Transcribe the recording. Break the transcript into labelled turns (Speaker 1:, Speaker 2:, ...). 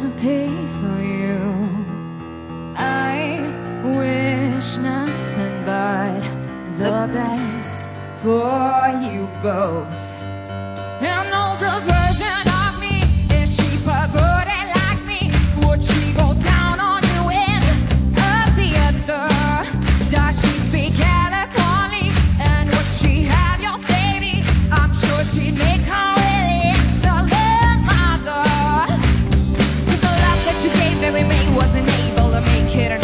Speaker 1: happy for you. I wish nothing but the best for you both. And older version of me, is she perverted like me? Would she go down on you in a theater? Does she speak eloquently? And would she have your baby? I'm sure she'd make her really excellent mother. 'Cause the love that you gave every May wasn't able to make it